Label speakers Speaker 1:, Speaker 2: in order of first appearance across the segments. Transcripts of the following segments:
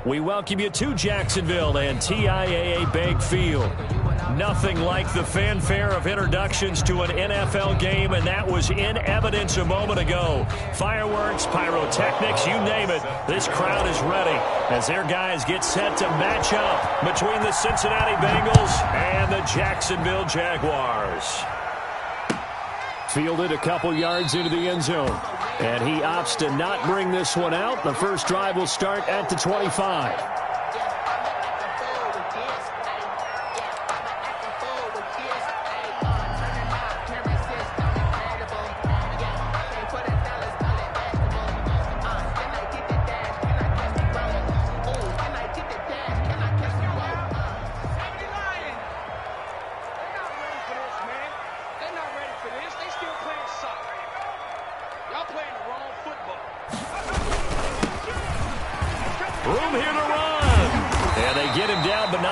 Speaker 1: We welcome you to Jacksonville and TIAA Bank Field. Nothing like the fanfare of introductions to an NFL game, and that was in evidence a moment ago. Fireworks, pyrotechnics, you name it. This crowd is ready as their guys get set to match up between the Cincinnati Bengals and the Jacksonville Jaguars. Fielded a couple yards into the end zone, and he opts to not bring this one out. The first drive will start at the 25.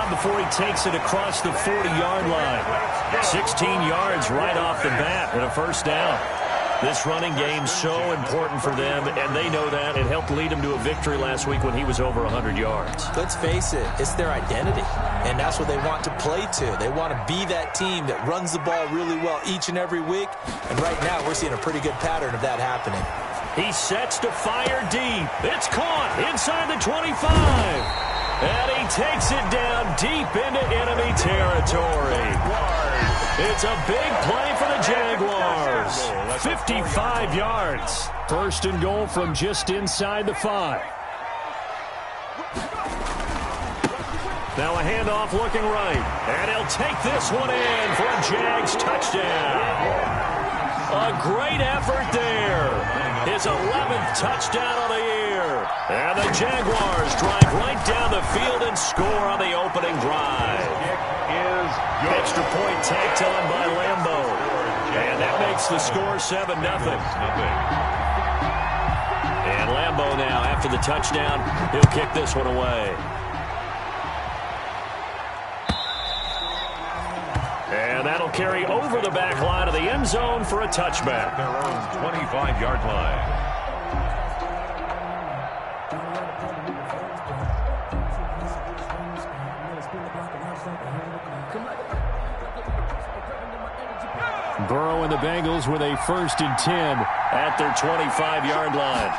Speaker 1: Before he takes it across the 40-yard line. 16 yards right off the bat and a first down. This running game's so important for them, and they know that. It helped lead him to a victory last week when he was over 100 yards.
Speaker 2: Let's face it, it's their identity, and that's what they want to play to. They want to be that team that runs the ball really well each and every week, and right now we're seeing a pretty good pattern of that happening.
Speaker 1: He sets to fire deep. It's caught inside the 25. And he takes it down deep into enemy territory. It's a big play for the Jaguars. 55 yards. First and goal from just inside the 5. Now a handoff looking right. And he'll take this one in for a Jags touchdown. A great effort there. His 11th touchdown of the year. And the Jaguars drive right down the field and score on the opening drive. Extra point tacked on by Lambo. And that makes the score 7-0. And Lambo now, after the touchdown, he'll kick this one away. And that'll carry over the back line of the end zone for a touchback.
Speaker 3: Their own 25-yard line.
Speaker 1: Burrow and the Bengals with a 1st and 10 at their 25-yard line.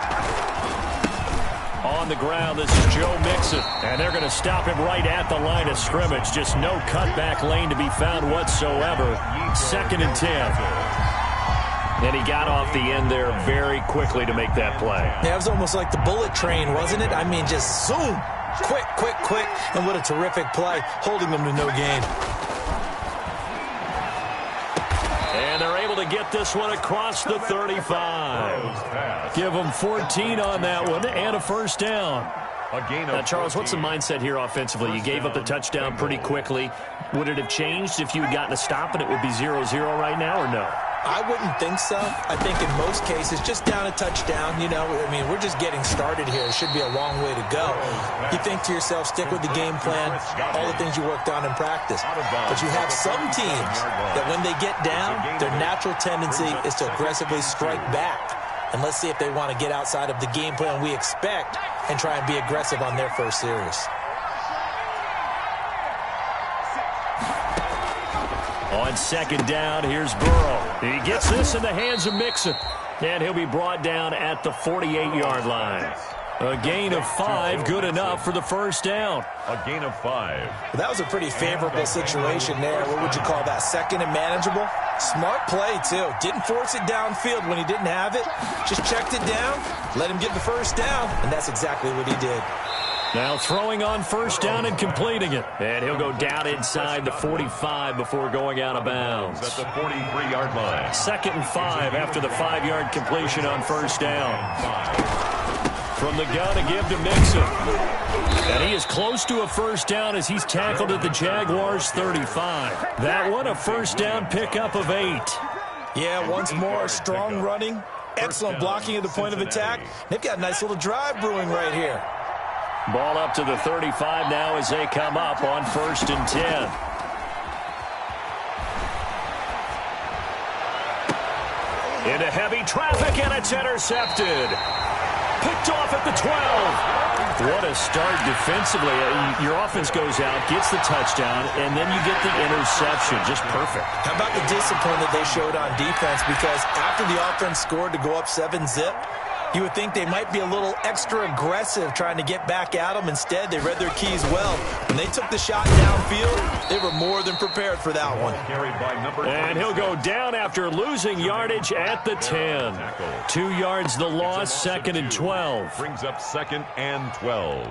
Speaker 1: On the ground, this is Joe Mixon, and they're going to stop him right at the line of scrimmage. Just no cutback lane to be found whatsoever. 2nd and 10. And he got off the end there very quickly to make that play.
Speaker 2: Yeah, it was almost like the bullet train, wasn't it? I mean, just zoom. Quick, quick, quick. And what a terrific play, holding them to no gain.
Speaker 1: And they're able to get this one across the 35. Give them 14 on that one and a first down. Now, Charles, what's the mindset here offensively? You gave up the touchdown pretty quickly. Would it have changed if you had gotten a stop and it would be 0-0 right now, or no?
Speaker 2: I wouldn't think so. I think in most cases, just down a touchdown, you know, I mean, we're just getting started here. It should be a long way to go. You think to yourself, stick with the game plan, all the things you worked on in practice. But you have some teams that when they get down, their natural tendency is to aggressively strike back. And let's see if they want to get outside of the game plan we expect and try and be aggressive on their first series.
Speaker 1: On 2nd down, here's Burrow. He gets this in the hands of Mixon. And he'll be brought down at the 48-yard line. A gain of 5, good enough for the first down.
Speaker 3: A gain of 5.
Speaker 2: Well, that was a pretty favorable situation there. What would you call that? 2nd and manageable? Smart play, too. Didn't force it downfield when he didn't have it. Just checked it down, let him get the first down, and that's exactly what he did.
Speaker 1: Now throwing on first down and completing it. And he'll go down inside the 45 before going out of bounds.
Speaker 3: At the 43-yard line.
Speaker 1: 2nd and 5 after the 5-yard completion on first down. From the gun to give to Mixon. And he is close to a first down as he's tackled at the Jaguars' 35. That one a first down pickup of 8.
Speaker 2: Yeah, once more, strong running, excellent blocking at the point of attack. They've got a nice little drive brewing right here.
Speaker 1: Ball up to the 35 now as they come up on 1st and 10. Into heavy traffic, and it's intercepted. Picked off at the 12. What a start defensively. Your offense goes out, gets the touchdown, and then you get the interception. Just perfect.
Speaker 2: How about the discipline that they showed on defense? Because after the offense scored to go up 7-zip, you would think they might be a little extra aggressive trying to get back at them. Instead, they read their keys well. When they took the shot downfield, they were more than prepared for that one.
Speaker 1: And he'll go down after losing yardage at the 10. 2 yards the loss, 2nd and 12.
Speaker 3: Brings up 2nd and 12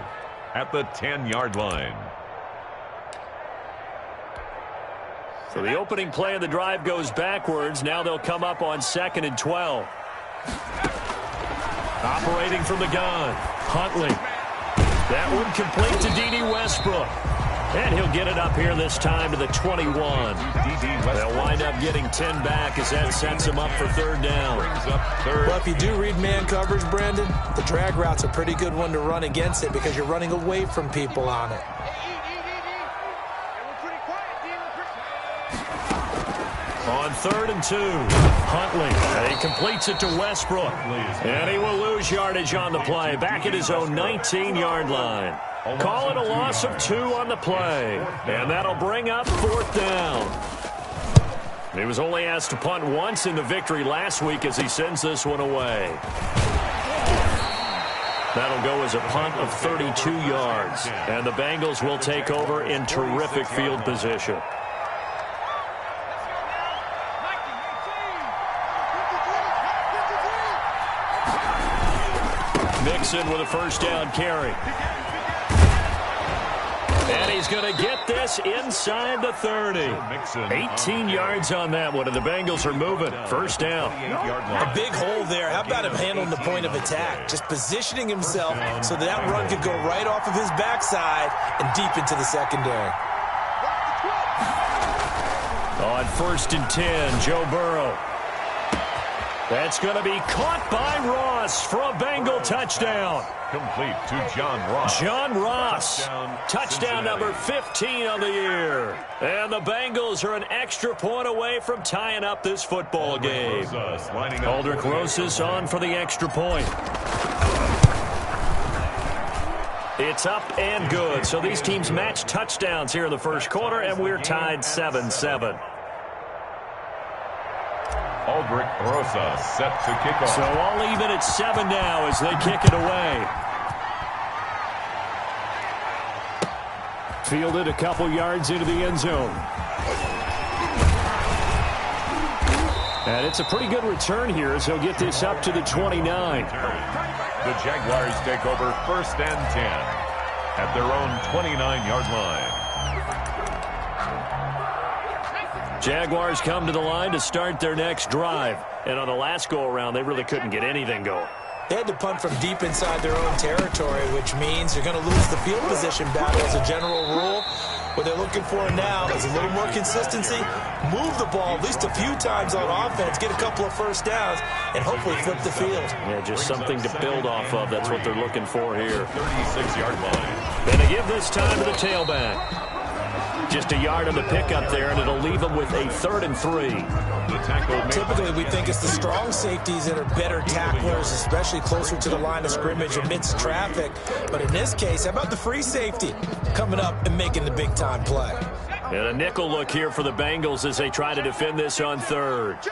Speaker 3: at the 10-yard line.
Speaker 1: So the opening play of the drive goes backwards. Now they'll come up on 2nd and 12. Operating from the gun, Huntley. That one complete to D.D. Westbrook. And he'll get it up here this time to the 21. They'll wind up getting 10 back as that sets him up for 3rd down.
Speaker 2: Well, if you do read man coverage, Brandon, the drag route's a pretty good one to run against it because you're running away from people on it.
Speaker 1: On 3rd and 2, Huntley. He completes it to Westbrook. And he will lose yardage on the play. Back at his own 19-yard line. Call it a loss of 2 on the play. And that'll bring up 4th down. He was only asked to punt once in the victory last week as he sends this one away. That'll go as a punt of 32 yards. And the Bengals will take over in terrific field position. Mixon with a 1st down carry. And he's going to get this inside the 30. 18 yards on that one, and the Bengals are moving. 1st down.
Speaker 2: A big hole there. How about him handling the point of attack? Just positioning himself so that run could go right off of his backside and deep into the secondary.
Speaker 1: On 1st and 10, Joe Burrow. That's going to be caught by Ross for a Bengal touchdown.
Speaker 3: Complete to John Ross.
Speaker 1: John Ross. Touchdown number 15 on the year. And the Bengals are an extra point away from tying up this football game. Aldrich Rosas on for the extra point. It's up and good. So these teams match touchdowns here in the 1st quarter, and we're tied 7-7.
Speaker 3: Aldrich Rosas set to kick off.
Speaker 1: So all even at 7 now as they kick it away. Fielded a couple yards into the end zone. And it's a pretty good return here as he'll get this up to the 29.
Speaker 3: The Jaguars take over 1st and 10 at their own 29-yard line.
Speaker 1: Jaguars come to the line to start their next drive. And on the last go-around, they really couldn't get anything going.
Speaker 2: They had to punt from deep inside their own territory, which means you're going to lose the field position battle as a general rule. What they're looking for now is a little more consistency, move the ball at least a few times on offense, get a couple of 1st downs, and hopefully flip the field.
Speaker 1: Yeah, just something to build off of. That's what they're looking for here.
Speaker 3: 36-yard line.
Speaker 1: And they give this time to the tailback. Just a yard on the pickup there, and it'll leave them with a 3rd and 3.
Speaker 2: Typically, we think it's the strong safeties that are better tacklers, especially closer to the line of scrimmage amidst traffic. But in this case, how about the free safety coming up and making the big-time play?
Speaker 1: And a nickel look here for the Bengals as they try to defend this on 3rd.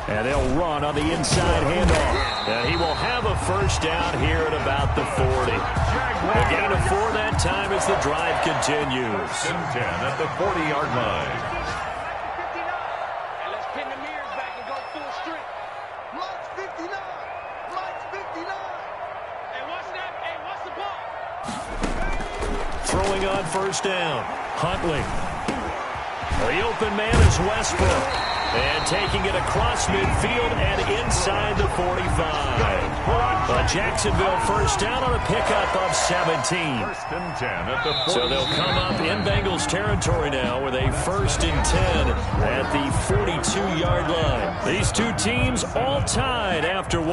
Speaker 1: And they'll run on the inside handoff. And he will have a 1st down here at about the 40. A gain of 4 that time as the drive continues.
Speaker 3: 10 at the 40-yard line.
Speaker 4: And let's pin the mirrors back and go full strength. Lights 59. Lights 59. Hey, what's that? Hey, what's the ball?
Speaker 1: Throwing on 1st down. Huntley. The open man is Westbrook. And taking it across midfield and inside the 45. A Jacksonville 1st down on a pickup of 17.
Speaker 3: 1st and 10 at the 40.
Speaker 1: So they'll come up in Bengals territory now with a 1st and 10 at the 42-yard line. These two teams all tied after 1.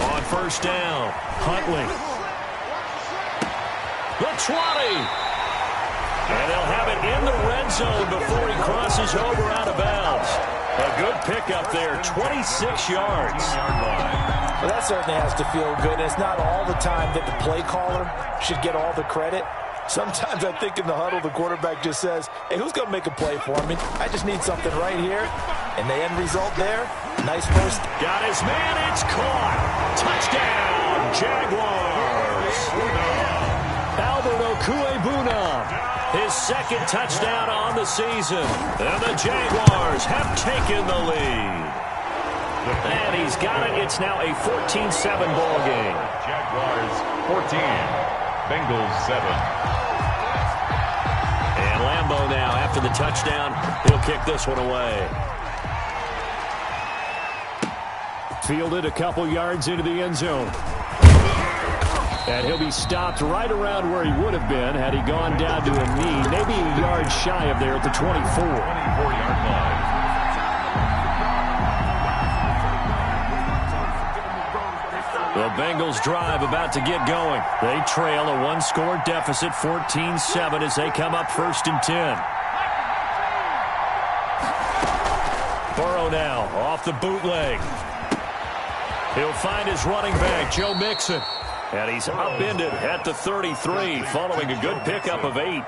Speaker 1: On 1st down, Huntley. The 20. And they'll have it in the red zone before he crosses over out of bounds. A good pickup there, 26 yards.
Speaker 2: Well, that certainly has to feel good. It's not all the time that the play caller should get all the credit. Sometimes I think in the huddle, the quarterback just says, hey, who's going to make a play for me? I just need something right here. And the end result there, nice first.
Speaker 1: Got his man, it's caught. Touchdown, Jaguars. Albert Okuebuna, his second touchdown on the season. And the Jaguars have taken the lead. And he's got it. It's now a 14-7 ball game.
Speaker 3: Jaguars 14, Bengals 7.
Speaker 1: And Lambeau now, after the touchdown, he'll kick this one away. Fielded a couple yards into the end zone. And he'll be stopped right around where he would have been had he gone down to a knee, maybe a yard shy of there at the 24.
Speaker 3: 24-yard line.
Speaker 1: The Bengals drive about to get going. They trail a one-score deficit, 14-7, as they come up 1st and 10. Burrow now off the bootleg. He'll find his running back, Joe Mixon. And he's upended at the 33, following a good pickup of 8.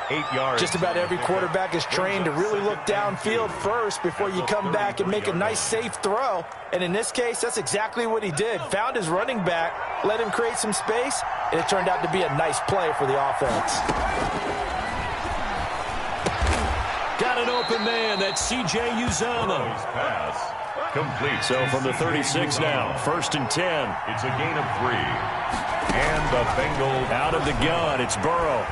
Speaker 3: 8 yards.
Speaker 2: Just about every quarterback is trained to really look downfield first before you come back and make a nice, safe throw. And in this case, that's exactly what he did. Found his running back, let him create some space, and it turned out to be a nice play for the offense.
Speaker 1: Got an open man. That's C.J. Uzomah.
Speaker 3: Pass complete.
Speaker 1: So from the 36 now, 1st and 10.
Speaker 3: It's a gain of 3. And the Bengals
Speaker 1: Out of the gun, it's Burrow.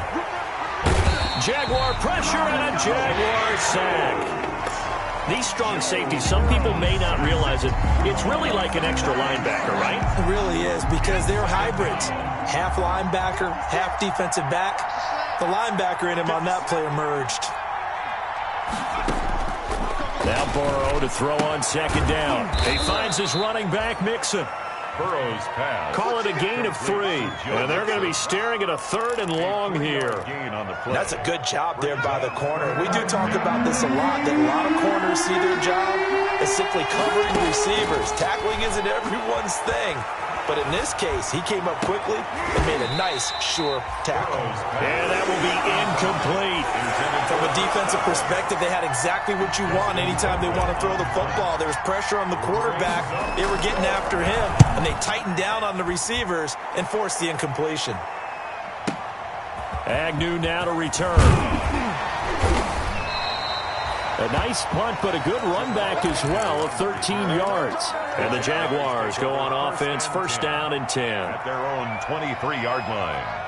Speaker 1: Jaguar pressure and a Jaguar sack. These strong safeties, some people may not realize it. It's really like an extra linebacker, right?
Speaker 2: It really is, because they're hybrids. Half linebacker, half defensive back. The linebacker in him on that play emerged.
Speaker 1: Now Burrow to throw on 2nd down. He finds his running back, Mixon.
Speaker 3: Burrow's pass.
Speaker 1: Call it a gain of 3. And they're going to be staring at a 3rd and long here.
Speaker 2: That's a good job there by the corner. We do talk about this a lot, that a lot of corners see their job as simply covering receivers. Tackling isn't everyone's thing. But in this case, he came up quickly and made a nice, sure tackle.
Speaker 1: And that will be incomplete.
Speaker 2: From a defensive perspective, they had exactly what you want anytime they want to throw the football. There was pressure on the quarterback. They were getting after him, and they tightened down on the receivers and forced the incompletion.
Speaker 1: Agnew now to return. A nice punt, but a good run back as well of 13 yards. And the Jaguars go on offense, 1st down and 10.
Speaker 3: At their own 23-yard line.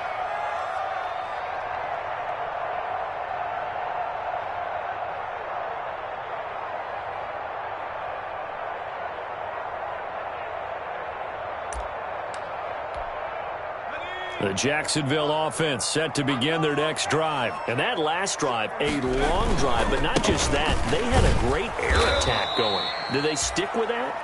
Speaker 1: The Jacksonville offense set to begin their next drive. And that last drive, a long drive, but not just that. They had a great air attack going. Do they stick with that?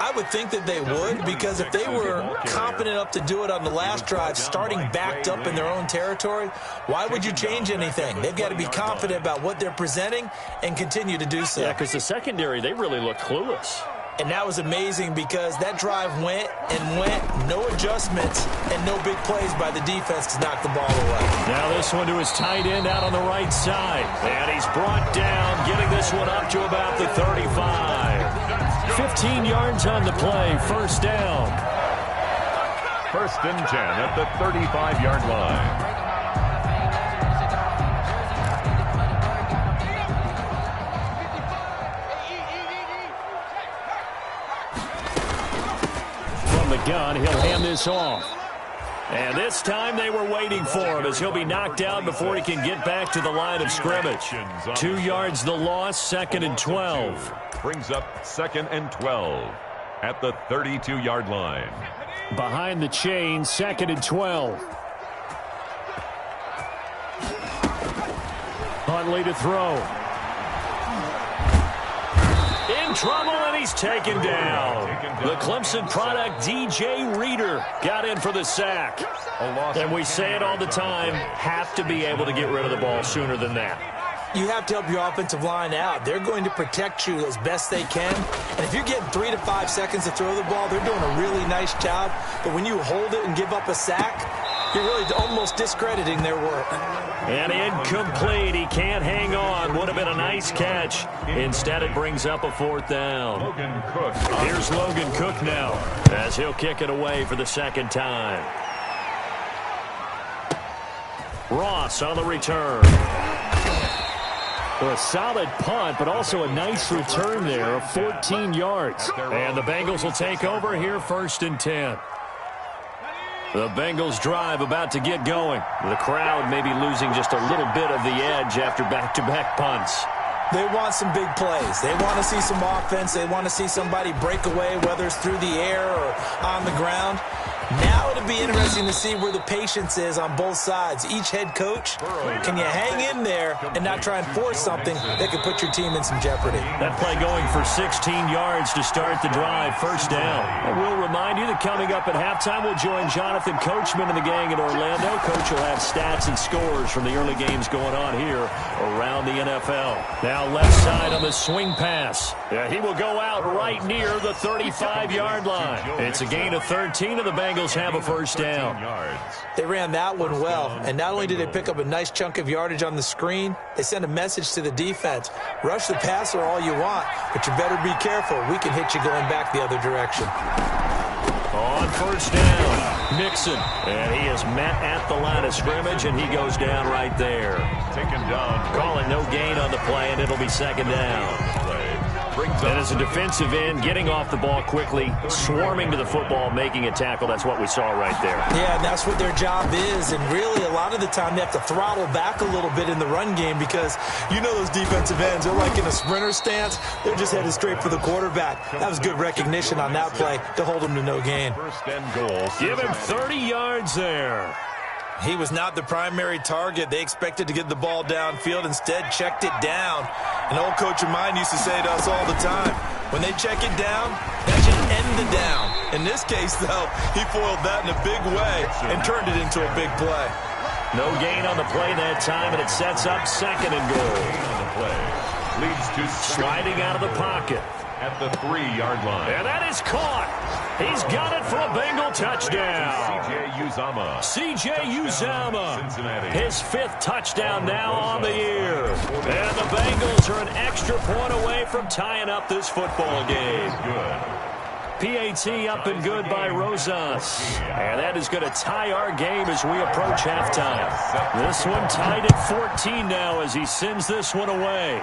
Speaker 2: I would think that they would, because if they were competent enough to do it on the last drive, starting backed up in their own territory, why would you change anything? They've got to be confident about what they're presenting and continue to do so.
Speaker 1: Yeah, because the secondary, they really looked clueless.
Speaker 2: And that was amazing, because that drive went and went, no adjustments, and no big plays by the defense to knock the ball away.
Speaker 1: Now this one to his tight end out on the right side. And he's brought down, getting this one up to about the 35. 15 yards on the play, 1st down.
Speaker 3: 1st and 10 at the 35-yard line.
Speaker 1: The gun, he'll hand this off. And this time they were waiting for him, as he'll be knocked out before he can get back to the line of scrimmage. 2 yards the loss, 2nd and 12.
Speaker 3: Brings up 2nd and 12 at the 32-yard line.
Speaker 1: Behind the chain, 2nd and 12. Huntley to throw. trouble, and he's taken down. The Clemson product, DJ Reader, got in for the sack. And we say it all the time, have to be able to get rid of the ball sooner than that.
Speaker 2: You have to help your offensive line out. They're going to protect you as best they can. And if you're getting 3 to 5 seconds to throw the ball, they're doing a really nice job. But when you hold it and give up a sack, you're really almost discrediting their work.
Speaker 1: And incomplete. He can't hang on. Would have been a nice catch. Instead, it brings up a 4th down. Here's Logan Cook now as he'll kick it away for the 2nd time. Ross on the return. Well, a solid punt, but also a nice return there of 14 yards. And the Bengals will take over here 1st and 10. The Bengals drive about to get going. The crowd may be losing just a little bit of the edge after back-to-back punts.
Speaker 2: They want some big plays. They want to see some offense. They want to see somebody break away, whether it's through the air or on the ground. Now it'll be interesting to see where the patience is on both sides. Each head coach, can you hang in there and not try and force something that could put your team in some jeopardy?
Speaker 1: That play going for 16 yards to start the drive, 1st down. I will remind you that coming up at halftime, we'll join Jonathan Coachman and the gang in Orlando. Coach will have stats and scores from the early games going on here around the NFL. Now left side on the swing pass. Yeah, he will go out right near the 35-yard line. It's a gain of 13 of the Bengals have a 1st down.
Speaker 2: They ran that one well, and not only did they pick up a nice chunk of yardage on the screen, they sent a message to the defense. Rush the passer all you want, but you better be careful. We can hit you going back the other direction.
Speaker 1: On 1st down, Mixon. And he is met at the line of scrimmage, and he goes down right there.
Speaker 3: Taken down.
Speaker 1: Calling no gain on the play, and it'll be 2nd down. And as a defensive end, getting off the ball quickly, swarming to the football, making a tackle. That's what we saw right there.
Speaker 2: Yeah, and that's what their job is. And really, a lot of the time, they have to throttle back a little bit in the run game because you know those defensive ends, they're like in a sprinter stance. They're just headed straight for the quarterback. That was good recognition on that play to hold him to no gain.
Speaker 3: 1st and goal.
Speaker 1: Give him 30 yards there.
Speaker 2: He was not the primary target. They expected to get the ball downfield. Instead, checked it down. An old coach of mine used to say to us all the time, when they check it down, that should end the down. In this case, though, he foiled that in a big way and turned it into a big play.
Speaker 1: No gain on the play that time, and it sets up 2nd and goal.
Speaker 3: On the play. Leads to
Speaker 1: sliding out of the pocket.
Speaker 3: At the 3-yard line.
Speaker 1: And that is caught. He's got it for a Bengal touchdown. C.J. Uzomah.
Speaker 3: Cincinnati.
Speaker 1: His 5th touchdown now on the year. And the Bengals are an extra point away from tying up this football game. PAT up and good by Rosas. And that is going to tie our game as we approach halftime. This one tied at 14 now as he sends this one away.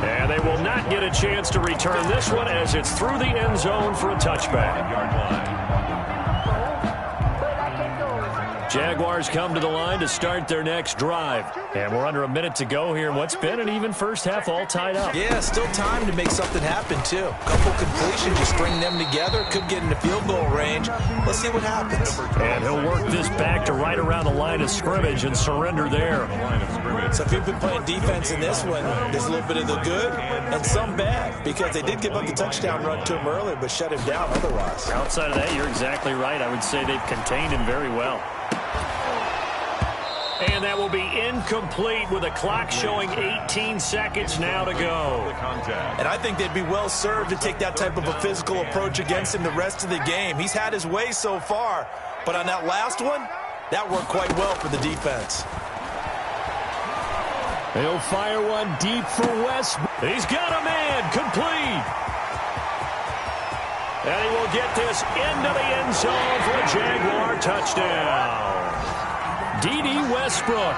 Speaker 1: And they will not get a chance to return this one as it's through the end zone for a touchback. Jaguars come to the line to start their next drive. And we're under a minute to go here in what's been an even first half, all tied up.
Speaker 2: Yeah, still time to make something happen, too. A couple completions, you string them together, could get into field goal range. Let's see what happens.
Speaker 1: And he'll work this back to right around the line of scrimmage and surrender there.
Speaker 2: So if you've been playing defense in this one, there's a little bit of the good and some bad, because they did give up the touchdown run to him earlier, but shut him down otherwise.
Speaker 1: Outside of that, you're exactly right. I would say they've contained him very well. And that will be incomplete with a clock showing 18 seconds now to go.
Speaker 2: And I think they'd be well served to take that type of a physical approach against him the rest of the game. He's had his way so far, but on that last one, that worked quite well for the defense.
Speaker 1: He'll fire one deep for West. He's got a man complete. And he will get this into the end zone for a Jaguar touchdown. D.D. Westbrook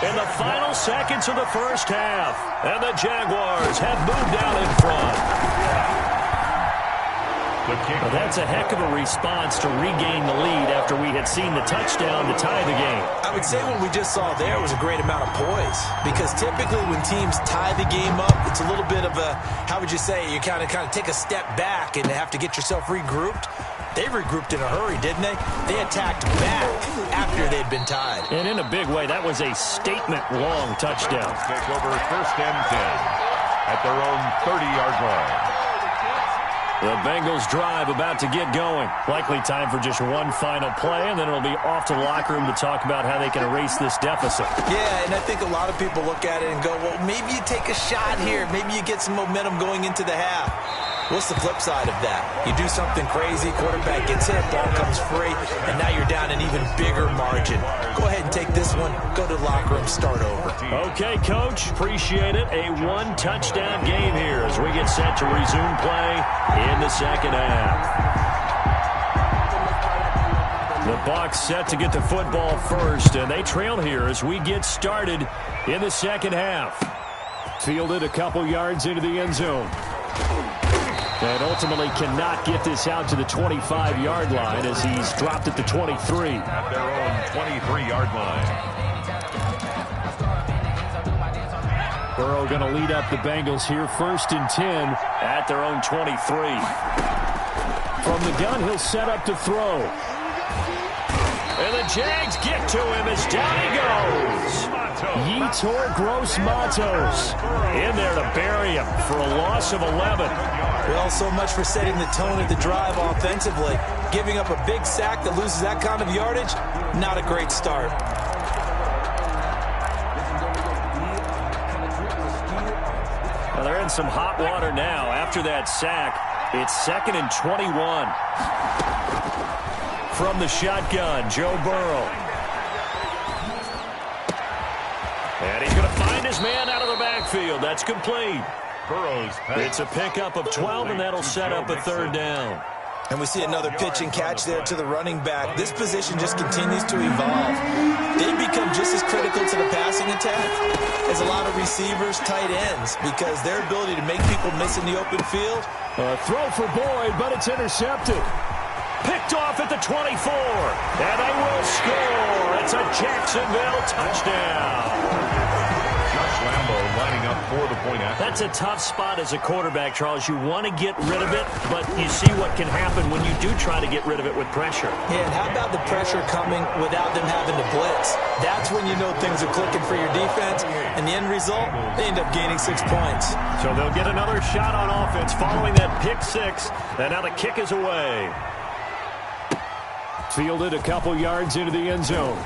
Speaker 1: in the final seconds of the first half. And the Jaguars have moved out in front. Well, that's a heck of a response to regain the lead after we had seen the touchdown to tie the game.
Speaker 2: I would say what we just saw there was a great amount of poise, because typically when teams tie the game up, it's a little bit of a, how would you say, you kind of take a step back and have to get yourself regrouped. They regrouped in a hurry, didn't they? They attacked back after they'd been tied.
Speaker 1: And in a big way, that was a statement-long touchdown.
Speaker 3: Take over 1st and 10. at their own 30-yard line.
Speaker 1: The Bengals drive about to get going. Likely time for just one final play, and then it'll be off to the locker room to talk about how they can erase this deficit.
Speaker 2: Yeah, and I think a lot of people look at it and go, well, maybe you take a shot here. Maybe you get some momentum going into the half. What's the flip side of that? You do something crazy, quarterback gets hit, ball comes free, and now you're down an even bigger margin. Go ahead and take this one, go to the locker room, start over.
Speaker 1: Okay, Coach, appreciate it. A one-touchdown game here as we get set to resume play in the second half. The Bucs set to get the football first, and they trail here as we get started in the second half. Fielded a couple yards into the end zone. And ultimately cannot get this out to the 25-yard line as he's dropped at the 23.
Speaker 3: At their own 23-yard line.
Speaker 1: Burrow going to lead up the Bengals here, 1st and 10 at their own 23. From the gun, he'll set up to throw. And the Jags get to him as down he goes. Yetur Gross-Matos in there to bury him for a loss of 11.
Speaker 2: Well, so much for setting the tone of the drive offensively. Giving up a big sack that loses that kind of yardage, not a great start.
Speaker 1: Well, they're in some hot water now. After that sack, it's 2nd and 21. From the shotgun, Joe Burrow. And he's going to find his man out of the backfield. That's complete. It's a pickup of 12, and that'll set up a 3rd down.
Speaker 2: And we see another pitch and catch there to the running back. This position just continues to evolve. They become just as critical to the passing attack as a lot of receivers, tight ends, because their ability to make people miss in the open field.
Speaker 1: A throw for Boyd, but it's intercepted. Picked off at the 24, and they will score. It's a Jacksonville touchdown.
Speaker 3: Lambo lining up for the point after.
Speaker 1: That's a tough spot as a quarterback, Charles. You want to get rid of it, but you see what can happen when you do try to get rid of it with pressure.
Speaker 2: Yeah, and how about the pressure coming without them having to blitz? That's when you know things are clicking for your defense, and the end result, they end up gaining 6 points.
Speaker 1: So they'll get another shot on offense following that pick 6, and now the kick is away. Fielded a couple yards into the end zone.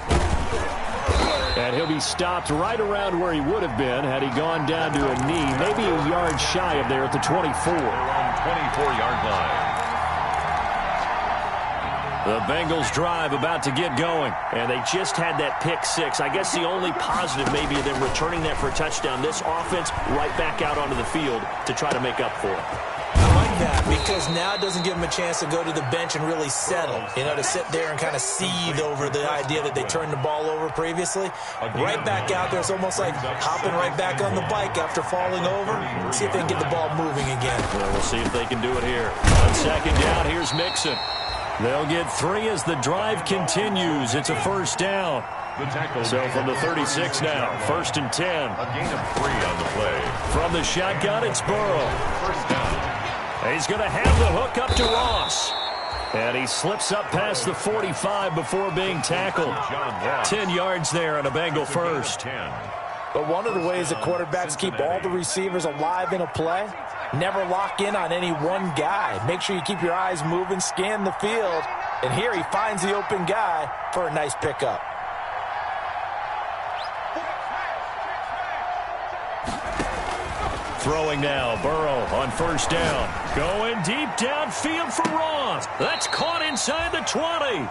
Speaker 1: And he'll be stopped right around where he would have been had he gone down to a knee, maybe a yard shy of there at the 24.
Speaker 3: 24-yard line.
Speaker 1: The Bengals drive about to get going, and they just had that pick 6. I guess the only positive maybe of them returning that for a touchdown. This offense right back out onto the field to try to make up for it.
Speaker 2: I like that because now it doesn't give them a chance to go to the bench and really settle, to sit there and kind of seethe over the idea that they turned the ball over previously. Right back out there, it's almost like hopping right back on the bike after falling over. See if they can get the ball moving again.
Speaker 1: Well, we'll see if they can do it here. On 2nd down, here's Mixon. They'll get 3 as the drive continues. It's a 1st down. So from the 36 now, 1st and 10.
Speaker 3: A gain of 3 on the play.
Speaker 1: From the shotgun, it's Burrow.
Speaker 3: 1st down.
Speaker 1: He's going to have the hook up to Ross. And he slips up past the 45 before being tackled. 10 yards there on a Bengal first.
Speaker 2: But one of the ways that quarterbacks keep all the receivers alive in a play, never lock in on any one guy. Make sure you keep your eyes moving, scan the field. And here he finds the open guy for a nice pickup.
Speaker 1: Throwing now, Burrow on 1st down. Going deep downfield for Ross. That's caught inside the 20.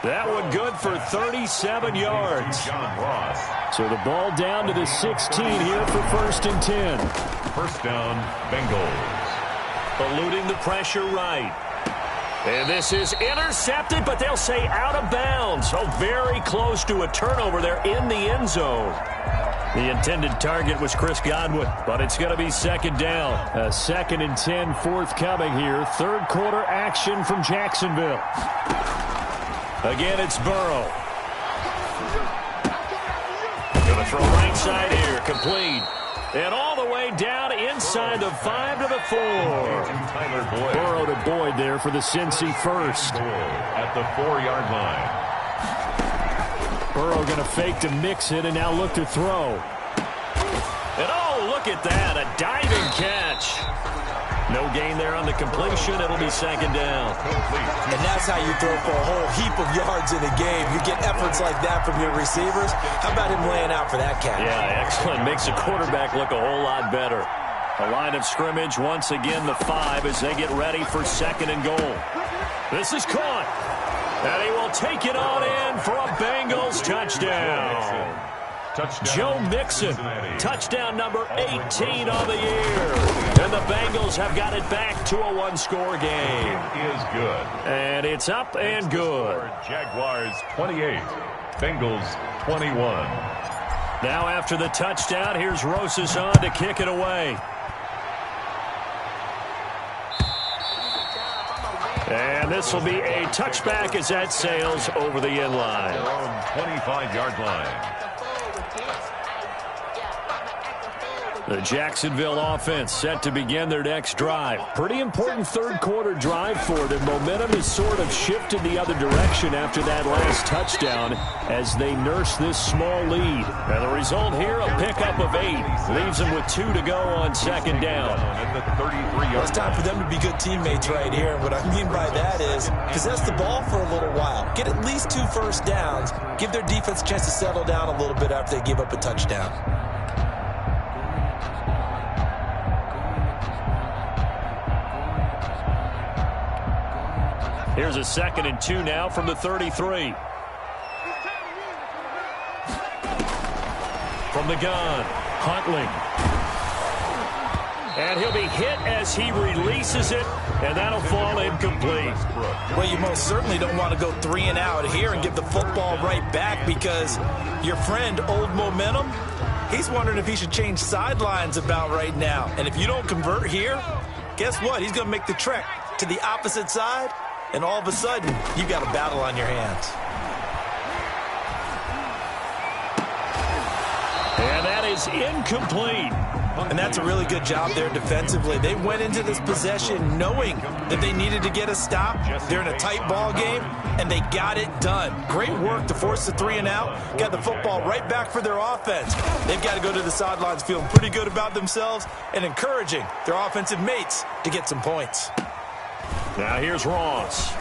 Speaker 1: That one good for 37 yards. So the ball down to the 16 here for 1st and 10.
Speaker 3: 1st down, Bengals.
Speaker 1: Eluding the pressure right. And this is intercepted, but they'll say out of bounds. So very close to a turnover there in the end zone. The intended target was Chris Godwin, but it's going to be 2nd down. A 2nd and 10 forthcoming here. 3rd quarter action from Jacksonville. Again, it's Burrow. Going to throw right side here, complete. And all the way down inside the 5 to the 4. Burrow to Boyd there for the Cincy first.
Speaker 3: At the 4-yard line.
Speaker 1: Burrow going to fake to mix it and now look to throw. And oh, look at that, a diving catch. No gain there on the completion. It'll be second down.
Speaker 2: And that's how you throw for a whole heap of yards in a game. You get efforts like that from your receivers. How about him laying out for that catch?
Speaker 1: Yeah, excellent. Makes the quarterback look a whole lot better. A line of scrimmage, once again the 5 as they get ready for second and goal. This is caught. And he will take it on in for a Bengals touchdown. Joe Mixon, touchdown number 18 on the year. And the Bengals have got it back to a one-score game.
Speaker 3: It is good.
Speaker 1: And it's up and good.
Speaker 3: Jaguars 28, Bengals 21.
Speaker 1: Now after the touchdown, here's Rosas on to kick it away. And this will be a touchback as that sails over the end line.
Speaker 3: Their own 25-yard line.
Speaker 1: The Jacksonville offense set to begin their next drive. Pretty important third-quarter drive for them. Momentum has sort of shifted the other direction after that last touchdown as they nurse this small lead. And the result here, a pickup of 8. Leaves them with 2 to go on second down.
Speaker 2: Well, it's time for them to be good teammates right here. And what I mean by that is possess the ball for a little while. Get at least 2 first downs. Give their defense a chance to settle down a little bit after they give up a touchdown.
Speaker 1: Here's a 2nd and 2 now from the 33. From the gun, Huntley. And he'll be hit as he releases it, and that'll fall incomplete.
Speaker 2: Well, you most certainly don't want to go 3 and out here and give the football right back because your friend, Old Momentum, he's wondering if he should change sidelines about right now. And if you don't convert here, guess what? He's going to make the trek to the opposite side. And all of a sudden, you've got a battle on your hands.
Speaker 1: And that is incomplete.
Speaker 2: And that's a really good job there defensively. They went into this possession knowing that they needed to get a stop. They're in a tight ball game, and they got it done. Great work to force the 3 and out. Got the football right back for their offense. They've got to go to the sidelines feeling pretty good about themselves and encouraging their offensive mates to get some points.
Speaker 1: Now here's Ross.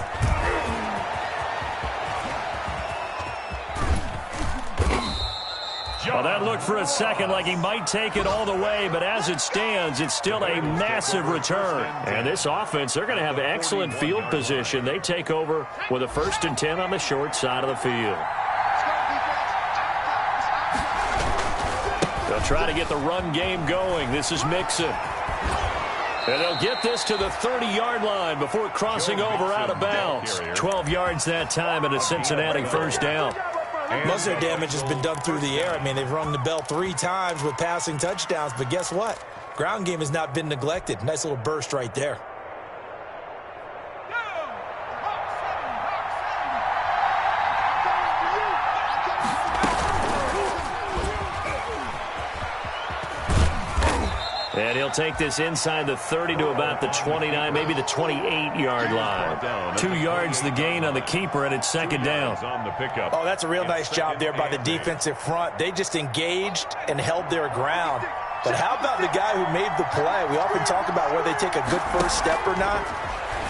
Speaker 1: Well, that looked for a second like he might take it all the way, but as it stands, it's still a massive return. And this offense, they're going to have excellent field position. They take over with a 1st and 10 on the short side of the field. They'll try to get the run game going. This is Mixon. And they'll get this to the 30-yard line before crossing over out of bounds. 12 yards that time and a Cincinnati first down.
Speaker 2: Most of their damage has been done through the air. I mean, they've rung the bell 3 times with passing touchdowns, but guess what? Ground game has not been neglected. Nice little burst right there.
Speaker 1: And he'll take this inside the 30 to about the 29, maybe the 28-yard line. 2 yards the gain on the keeper, and it's second down.
Speaker 2: Oh, that's a real nice job there by the defensive front. They just engaged and held their ground. But how about the guy who made the play? We often talk about whether they take a good first step or not.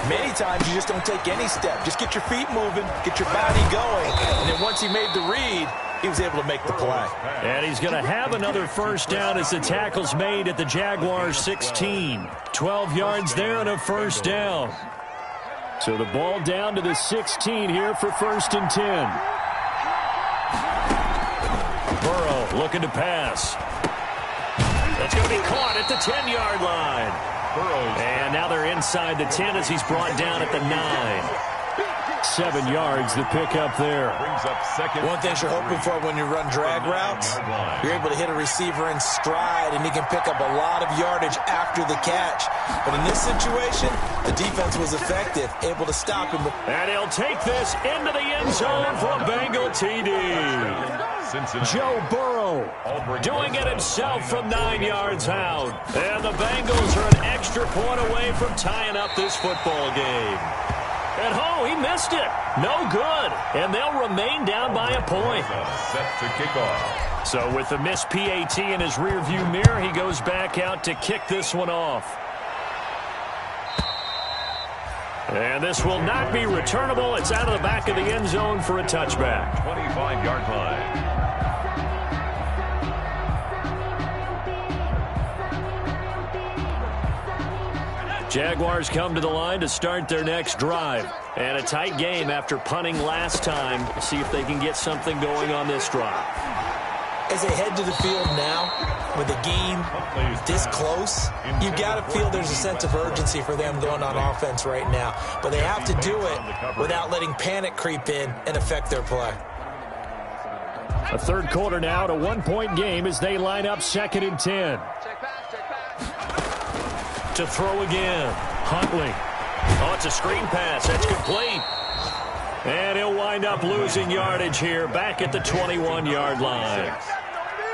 Speaker 2: Many times you just don't take any step. Just get your feet moving, get your body going, and then once he made the read, he was able to make the play.
Speaker 1: And he's going to have another first down as the tackle's made at the Jaguars 16. 12 yards there and a first down. So the ball down to the 16 here for 1st and 10. Burrow looking to pass. That's going to be caught at the 10-yard line. And now they're inside the 10 as he's brought down at the 9. 7 yards, the pickup there.
Speaker 2: One thing you're hoping for when you run drag routes, you're able to hit a receiver in stride, and he can pick up a lot of yardage after the catch. But in this situation, the defense was effective, able to stop him.
Speaker 1: And he'll take this into the end zone for a Bengal TD. Joe Burrow doing it himself from 9 yards out. And the Bengals are an extra point away from tying up this football game. And he missed it. No good. And they'll remain down by a point.
Speaker 3: Set to kick off.
Speaker 1: So with the missed PAT in his rearview mirror, he goes back out to kick this one off. And this will not be returnable. It's out of the back of the end zone for a touchback.
Speaker 3: 25-yard line.
Speaker 1: Jaguars come to the line to start their next drive. And a tight game after punting last time. See if they can get something going on this drive.
Speaker 2: As they head to the field now, with the game this close, you've got to feel there's a sense of urgency for them going on offense right now. But they have to do it without letting panic creep in and affect their play.
Speaker 1: A third quarter now, at a one-point game as they line up 2nd and 10. To throw again. Huntley. Oh, it's a screen pass. That's complete. And he'll wind up losing yardage here back at the 21-yard line.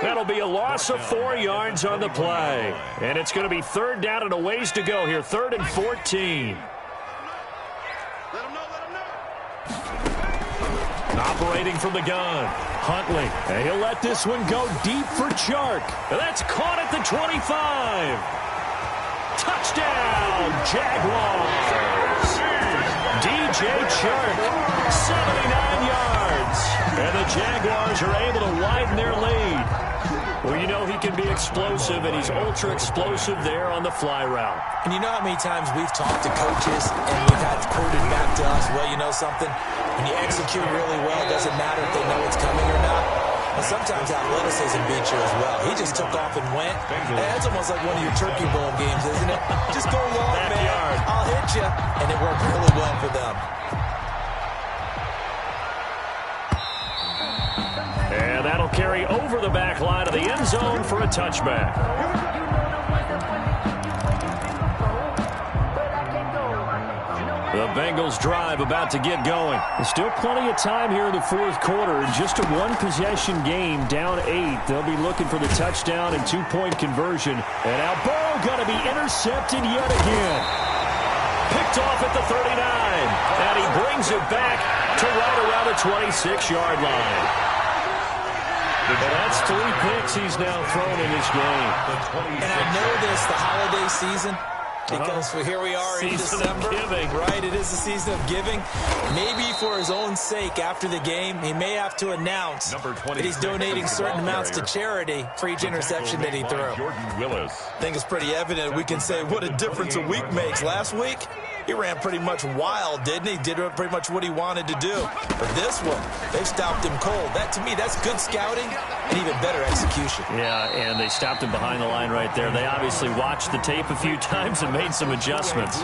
Speaker 1: That'll be a loss of 4 yards on the play. And it's going to be 3rd down and a ways to go here. 3rd and 14. Operating from the gun. Huntley. And he'll let this one go deep for Chark. And that's caught at the 25. Touchdown, Jaguars. DJ Chark, 79 yards. And the Jaguars are able to widen their lead. Well, you know he can be explosive, and he's ultra-explosive there on the fly route.
Speaker 2: And you know how many times we've talked to coaches and we've had quoted back to us, well, you know something? When you execute really well, it doesn't matter if they know it's coming or not. And sometimes athleticism beats you as well. He just took off and went. That's almost like one of your Turkey Bowl games, isn't it? Just go long, man. I'll hit you. And it worked really well for them.
Speaker 1: And that'll carry over the back line of the end zone for a touchback. The Bengals drive about to get going. There's still plenty of time here in the fourth quarter. Just a one-possession game, down 8. They'll be looking for the touchdown and 2-point conversion. And now Burrow going to be intercepted yet again. Picked off at the 39. And he brings it back to right around the 26-yard line. And that's 3 picks he's now thrown in this game.
Speaker 2: And I know this, the holiday season, because here we are in December, right? It is the season of giving. Maybe for his own sake, after the game, he may have to announce that he's donating certain amounts to charity for each interception that he threw. I think it's pretty evident. We can say what a difference a week makes. Last week, he ran pretty much wild, didn't he? Did pretty much what he wanted to do. But this one, they've stopped him cold. That, to me, that's good scouting and even better execution.
Speaker 1: Yeah, and they stopped him behind the line right there. They obviously watched the tape a few times and made some adjustments.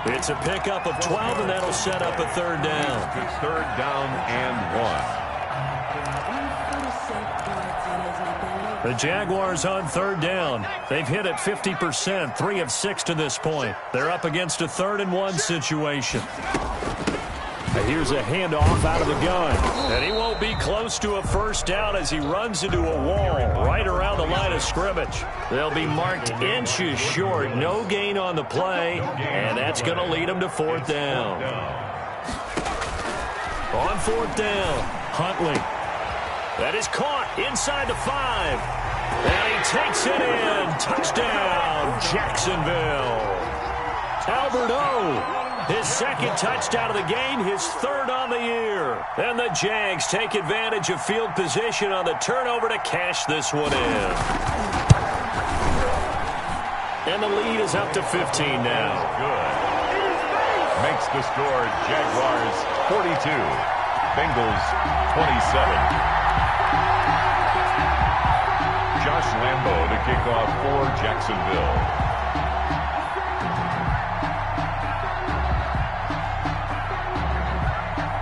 Speaker 1: It's a pickup of 12, and that'll set up a 3rd down.
Speaker 3: 3rd down and 1.
Speaker 1: The Jaguars on 3rd down. They've hit it 50%, 3 of 6 to this point. They're up against a 3rd and 1 situation. Here's a handoff out of the gun. And he won't be close to a 1st down as he runs into a wall right around the line of scrimmage. They'll be marked inches short. No gain on the play, and that's going to lead them to 4th down. On 4th down, Huntley. That is caught inside the 5. And he takes it in. Touchdown, Jacksonville. Albert O, his 2nd touchdown of the game, his 3rd on the year. And the Jags take advantage of field position on the turnover to cash this one in. And the lead is up to 15 now.
Speaker 3: Good. Makes the score Jaguars 42, Bengals 27. Josh Lambo to kick off for Jacksonville.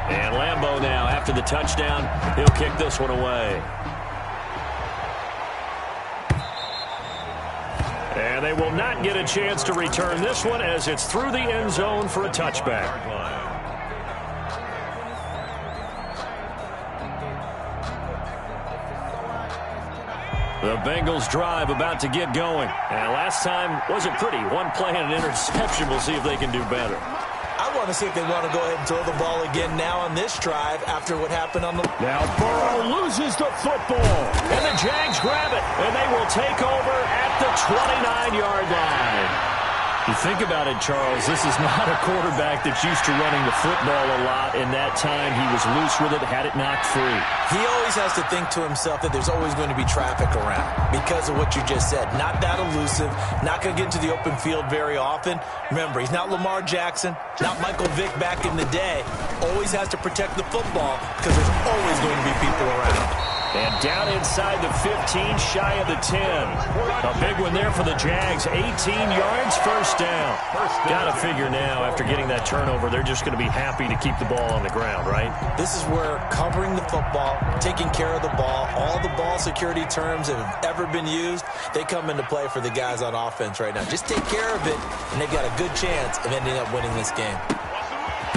Speaker 1: And Lambo now, after the touchdown, he'll kick this one away. And they will not get a chance to return this one as it's through the end zone for a touchback. The Bengals drive about to get going. And last time wasn't pretty. One play and an interception. We'll see if they can do better.
Speaker 2: I want to see if they want to go ahead and throw the ball again now on this drive after what happened on the...
Speaker 1: Now Burrow loses the football, and the Jags grab it, and they will take over at the 29-yard line. You think about it, Charles, this is not a quarterback that's used to running the football a lot, and that time he was loose with it, had it knocked free.
Speaker 2: He always has to think to himself that there's always going to be traffic around because of what you just said. Not that elusive, not going to get into the open field very often. Remember, he's not Lamar Jackson, not Michael Vick back in the day. Always has to protect the football because there's always going to be people around.
Speaker 1: And down inside the 15, shy of the 10. A big one there for the Jags. 18 yards, first down. Got to figure now, after getting that turnover, they're just going to be happy to keep the ball on the ground, right?
Speaker 2: This is where covering the football, taking care of the ball, all the ball security terms that have ever been used, they come into play for the guys on offense right now. Just take care of it, and they've got a good chance of ending up winning this game.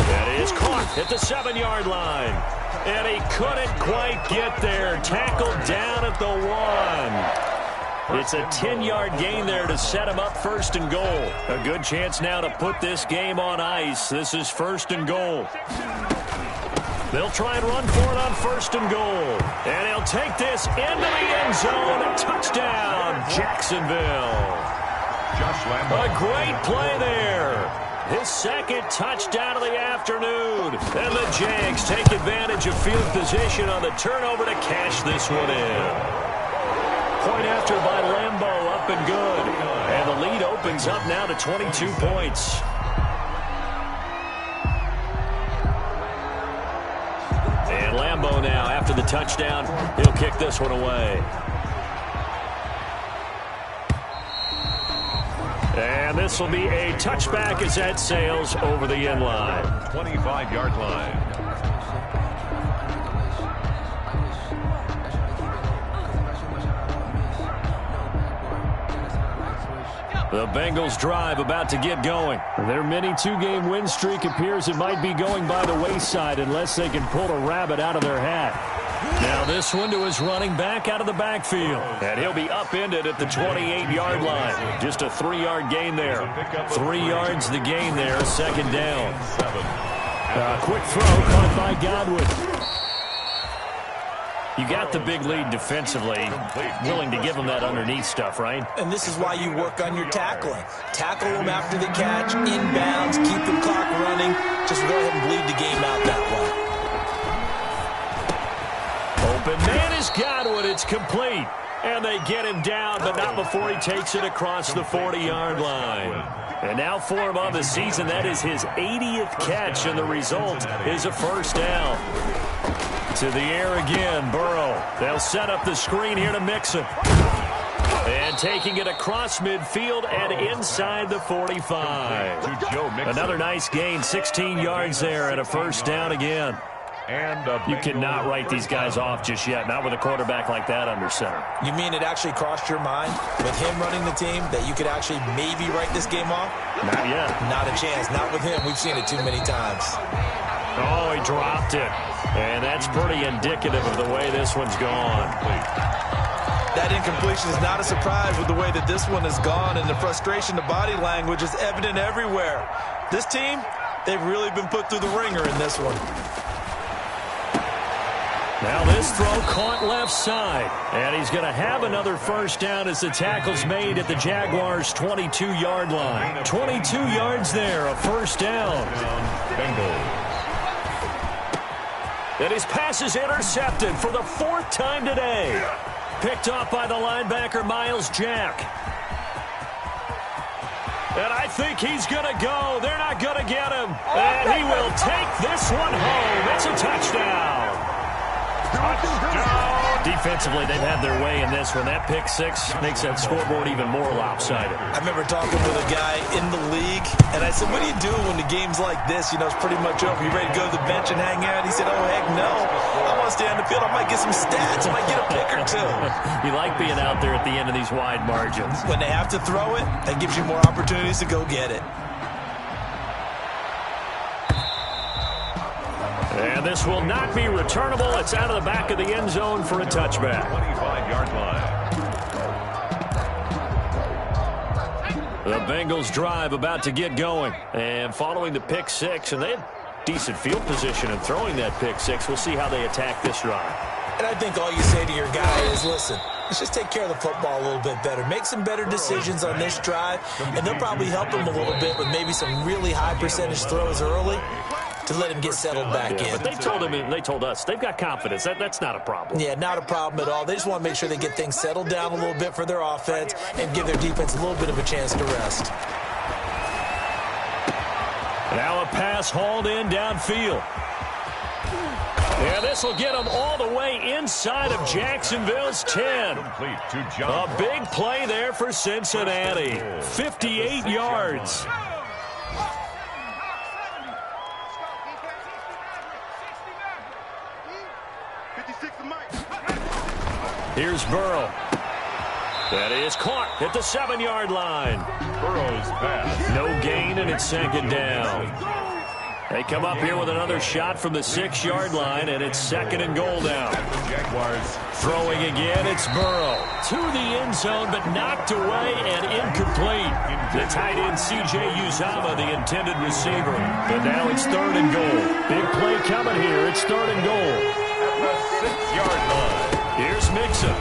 Speaker 1: That is caught at the 7-yard line. And he couldn't quite get there. Tackled down at the 1. It's a 10-yard gain there to set him up first and goal. A good chance now to put this game on ice. This is first and goal. They'll try and run for it on first and goal. And he'll take this into the end zone. Touchdown, Jacksonville. A great play there. His second touchdown of the afternoon. And the Jags take advantage of field position on the turnover to cash this one in. Point after by Lambeau, up and good. And the lead opens up now to 22 points. And Lambeau now, after the touchdown, he'll kick this one away. And this will be a touchback as that sails over the end line.
Speaker 3: 25-yard line.
Speaker 1: The Bengals drive about to get going. Their mini two-game win streak appears it might be going by the wayside unless they can pull a rabbit out of their hat. Now this one to his running back out of the backfield. And he'll be upended at the 28-yard line. Just a 3-yard gain there. 3 yards the gain there, second down. Quick throw caught by Godwin. You got the big lead defensively, willing to give them that underneath stuff, right?
Speaker 2: And this is why you work on your tackling. Tackle them after the catch, inbounds, keep the clock running. Just go ahead and bleed the game out that way.
Speaker 1: Open man is Godwin. It's complete. And they get him down, but not before he takes it across the 40-yard line. And now for him on the season, that is his 80th catch, and the result is a first down. To the air again, Burrow. They'll set up the screen here to Mixon. And taking it across midfield and inside the 45. Another nice gain, 16 yards there and a first down again. You cannot write these guys off just yet, not with a quarterback like that under center.
Speaker 2: You mean it actually crossed your mind with him running the team that you could actually maybe write this game off?
Speaker 1: Not yet.
Speaker 2: Not a chance. Not with him. We've seen it too many times.
Speaker 1: Oh, he dropped it. And that's pretty indicative of the way this one's gone.
Speaker 2: That incompletion is not a surprise with the way that this one has gone, and the frustration, the body language is evident everywhere. This team, they've really been put through the ringer in this one.
Speaker 1: Now this throw caught left side. And he's going to have another first down as the tackle's made at the Jaguars' 22-yard line. 22 yards there, a first down. And his pass is intercepted for the 4th time today. Picked off by the linebacker, Miles Jack. And I think he's going to go. They're not going to get him. And he will take this one home. It's a touchdown. Defensively, they've had their way in this one. That pick six makes that scoreboard even more lopsided.
Speaker 2: I remember talking with a guy in the league, and I said, what do you do when the game's like this? You know, it's pretty much over. You ready to go to the bench and hang out? He said, oh, heck no. I want to stay on the field. I might get some stats. I might get a pick or two.
Speaker 1: You like being out there at the end of these wide margins.
Speaker 2: When they have to throw it, that gives you more opportunities to go get it.
Speaker 1: And this will not be returnable. It's out of the back of the end zone for a touchback.
Speaker 3: 25-yard line.
Speaker 1: The Bengals drive about to get going. And following the pick six, and they had decent field position in throwing that pick six. We'll see how they attack this drive.
Speaker 2: And I think all you say to your guy is, listen, let's just take care of the football a little bit better. Make some better decisions on this drive, and they'll probably help him a little bit with maybe some really high percentage throws early to let him get settled back in.
Speaker 1: But they told us they've got confidence. That's not a problem.
Speaker 2: Yeah, not a problem at all. They just want to make sure they get things settled down a little bit for their offense and give their defense a little bit of a chance to rest.
Speaker 1: Now a pass hauled in downfield. And this will get them all the way inside of Jacksonville's 10. A big play there for Cincinnati. 58 yards. Here's Burrow. That is caught at the 7-yard line.
Speaker 3: Burrow's pass.
Speaker 1: No gain, and it's second down. They come up here with another shot from the 6-yard line, and it's second and goal now.
Speaker 3: Jaguars
Speaker 1: throwing again, it's Burrow. To the end zone, but knocked away and incomplete. The tight end, C.J. Uzomah, the intended receiver. But now it's third and goal. Big play coming here. It's third and goal.
Speaker 3: At the 6-yard line.
Speaker 1: Here's Mixon.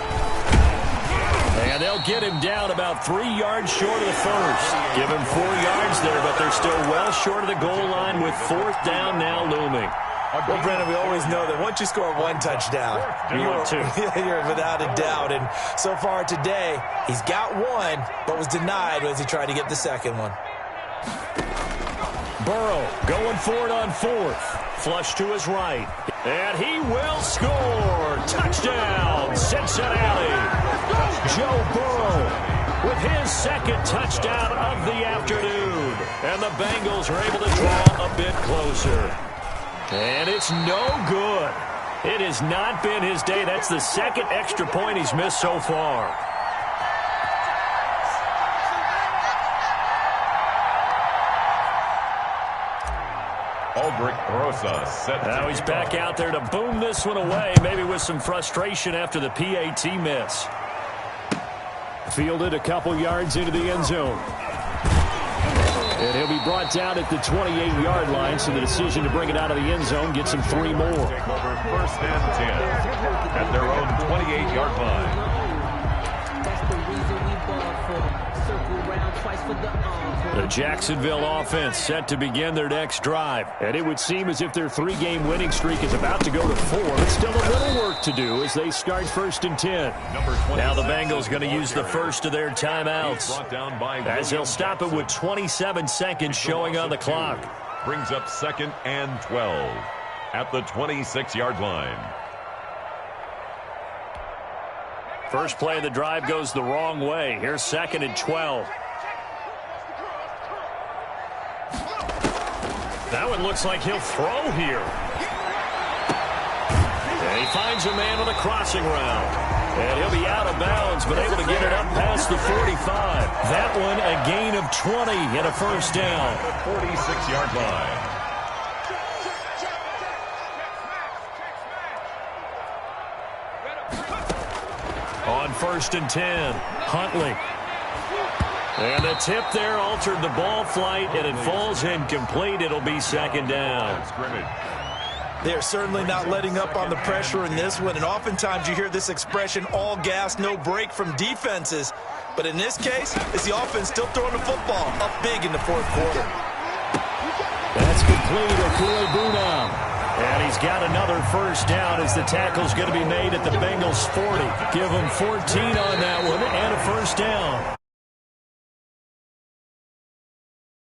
Speaker 1: And they'll get him down about 3 yards short of the first. Give him 4 yards there, but they're still well short of the goal line with fourth down now looming.
Speaker 2: Well, Brennan, we always know that once you score one touchdown, you're without a doubt. And so far today, he's got one, but was denied as he tried to get the second one.
Speaker 1: Burrow going for it on fourth. Flush to his right. And he will score. Touchdown, Cincinnati. Joe Burrow with his second touchdown of the afternoon. And the Bengals are able to draw a bit closer. And it's no good. It has not been his day. That's the second extra point he's missed so far.
Speaker 3: Aldrich Rosa set.
Speaker 1: Now he's back out there to boom this one away, maybe with some frustration after the PAT miss. Fielded a couple yards into the end zone. And he'll be brought down at the 28-yard line, so the decision to bring it out of the end zone gets him 3 more.
Speaker 3: Take over first and 10 at their own 28-yard line.
Speaker 1: The Jacksonville offense set to begin their next drive. And it would seem as if their 3-game winning streak is about to go to 4. But still a little work to do as they start first and 10. Now the Bengals going to use the first of their timeouts, as they'll stop it with 27 seconds showing on the clock.
Speaker 3: Brings up second and 12 at the 26-yard line.
Speaker 1: First play of the drive goes the wrong way. Here's second and 12. That one looks like he'll throw here. And he finds a man on the crossing route. And he'll be out of bounds, but able to get it up past the 45. That one a gain of 20 and a first down.
Speaker 3: 46-yard line.
Speaker 1: On first and 10, Huntley. And the tip there altered the ball flight, and it falls incomplete. It'll be second down.
Speaker 2: They're certainly not letting up on the pressure in this one, and oftentimes you hear this expression, all gas, no break from defenses. But in this case, it's the offense still throwing the football up big in the fourth quarter.
Speaker 1: That's complete. Okui-Bunam. And he's got another first down as the tackle's going to be made at the Bengals 40. Give him 14 on that one and a first down.